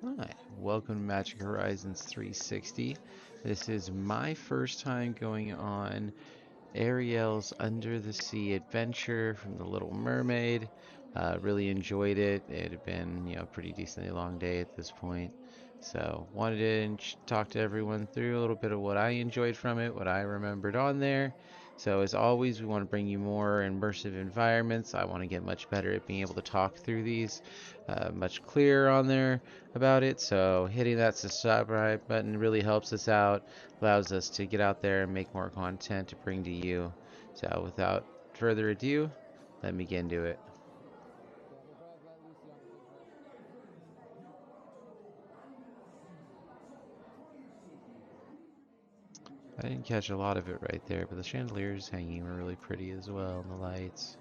Hi, welcome to Magic Horizons 360. This is my first time going on Ariel's Under the Sea adventure from the Little Mermaid. Really enjoyed it. It had been, a pretty decently long day at this point. So wanted to talk to everyone through a little bit of what I enjoyed from it, what I remembered on there. So as always, we want to bring you more immersive environments. I want to get much better at being able to talk through these, much clearer on there about it. So hitting that subscribe button really helps us out, allows us to get out there and make more content to bring to you. So without further ado, let me get into it. I didn't catch a lot of it right there, but the chandeliers hanging were really pretty as well, and the lights.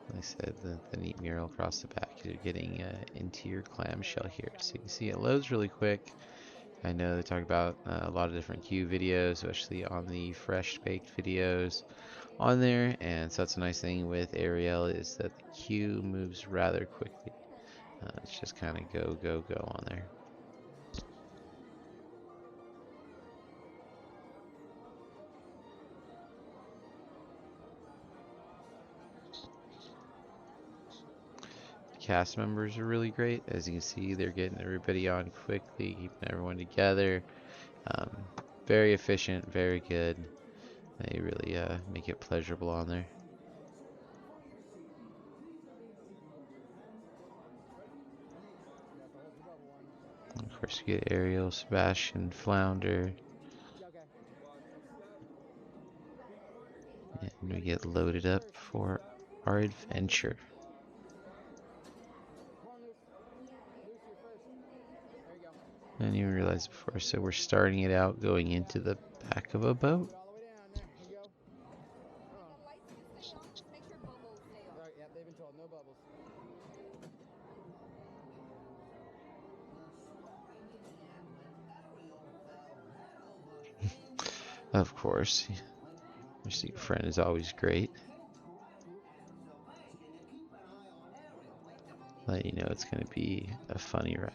Like I said, the neat mural across the back. You're getting into your clamshell here. So you can see it loads really quick. I know they talk about a lot of different queue videos, especially on the fresh baked videos on there. And so that's a nice thing with Ariel is that the queue moves rather quickly. It's just kind of go, go, go on there. Cast members are really great. As you can see, they're getting everybody on quickly, keeping everyone together. Um, very efficient, very good. They really make it pleasurable on there. Of course, you get Ariel, Sebastian, Flounder, and we get loaded up for our adventure. I didn't even realize before, so we're starting it out going into the back of a boat. Of course, your secret friend is always great. Let you know it's going to be a funny ride.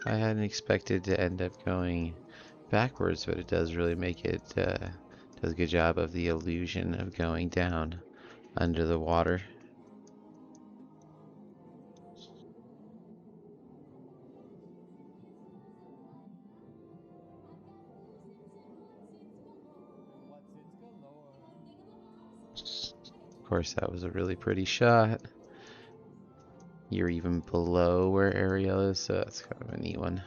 I hadn't expected to end up going backwards, but it does really make it, does a good job of the illusion of going down under the water. Of course, that was a really pretty shot. You're even below where Ariel is, so that's kind of a neat one.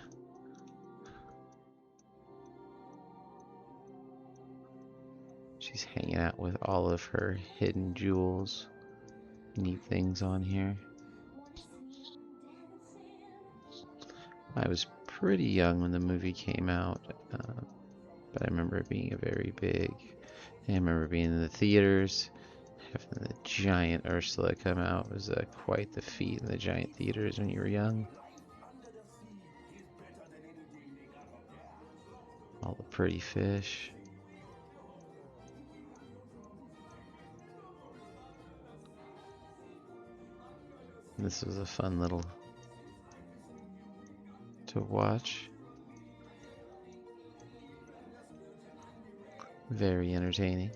She's hanging out with all of her hidden jewels. Neat things on here. I was pretty young when the movie came out, but I remember it being a very big. I remember being in the theaters. Having the giant Ursula come out was quite the feat in the giant theaters when you were young. All the pretty fish. This was a fun little to watch. Very entertaining.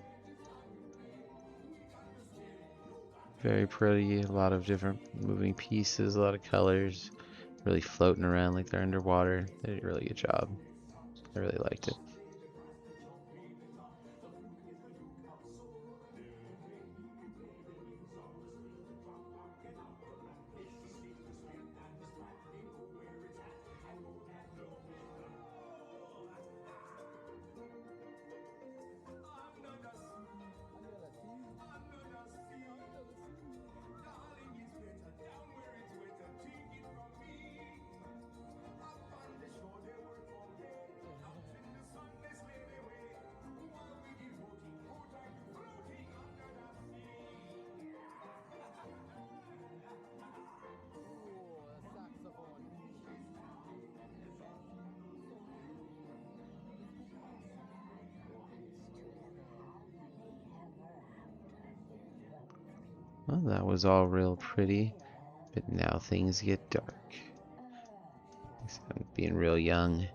Very pretty, a lot of different moving pieces, a lot of colors, really floating around like they're underwater. They did a really good job. I really liked it. Well, that was all real pretty, but now things get dark. I'm being real young,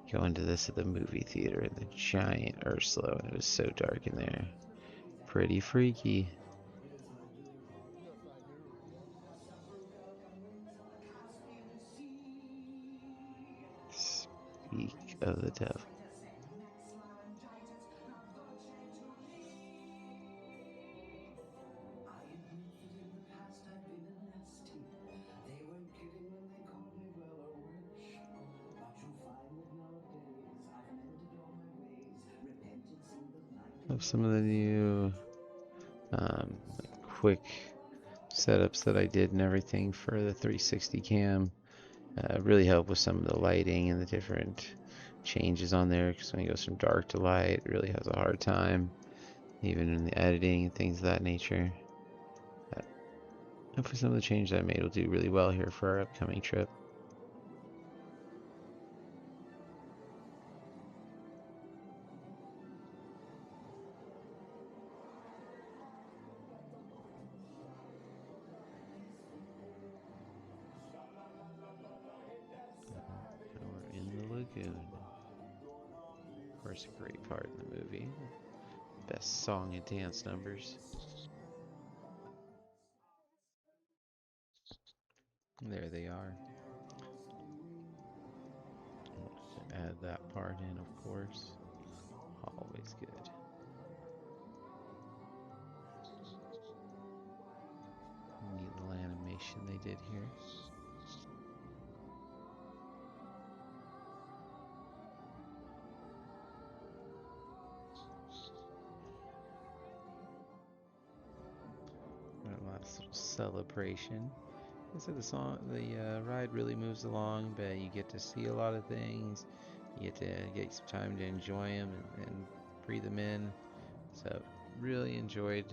going to this at the movie theater in the giant Ursula, and it was so dark in there. Pretty freaky. Speak of the devil. Of some of the new like quick setups that I did and everything for the 360 cam. Really help with some of the lighting and the different changes on there, because when it goes from dark to light, it really has a hard time, even in the editing and things of that nature. Hopefully some of the changes I made will do really well here for our upcoming trip. And we're in the lagoon. Of course, a great part in the movie. Best song and dance numbers. There they are. Add that part in, of course. Always good. Neat little animation they did here. A last little celebration. So the ride really moves along, but you get to see a lot of things. You get to get some time to enjoy them and breathe them in. So really enjoyed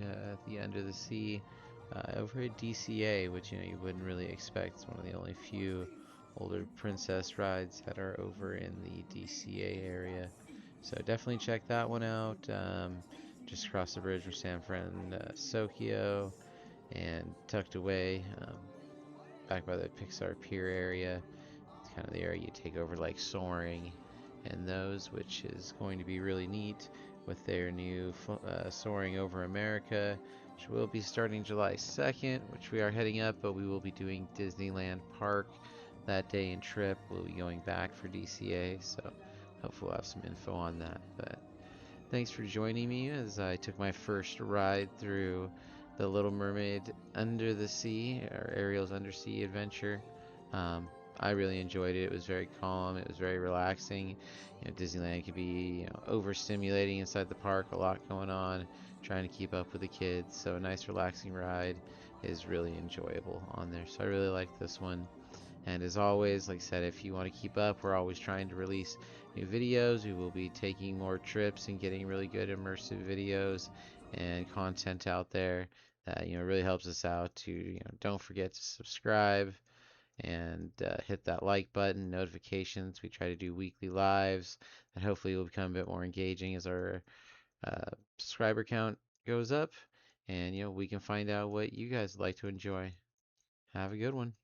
the Under the Sea over at DCA, which you wouldn't really expect. It's one of the only few older princess rides that are over in the DCA area. So definitely check that one out. Just across the bridge from San Francisco and tucked away back by the Pixar Pier area. It's kind of the area you take over like Soaring and those, which is going to be really neat with their new Soaring Over America, which will be starting July 2nd, which we are heading up, but we will be doing Disneyland Park that day and trip. We'll be going back for DCA, so hopefully we'll have some info on that. But thanks for joining me as I took my first ride through the Little Mermaid Under the Sea, or Ariel's Undersea Adventure. Um, I really enjoyed it. It was very calm. It was very relaxing. Disneyland can be overstimulating inside the park. A lot going on, trying to keep up with the kids. So a nice, relaxing ride is really enjoyable on there. So I really like this one. And as always, like I said, if you want to keep up, we're always trying to release new videos. We will be taking more trips and getting really good immersive videos and content out there that really helps us out. To don't forget to subscribe and hit that like button, notifications. We try to do weekly lives that hopefully will become a bit more engaging as our subscriber count goes up, and we can find out what you guys like to enjoy. Have a good one.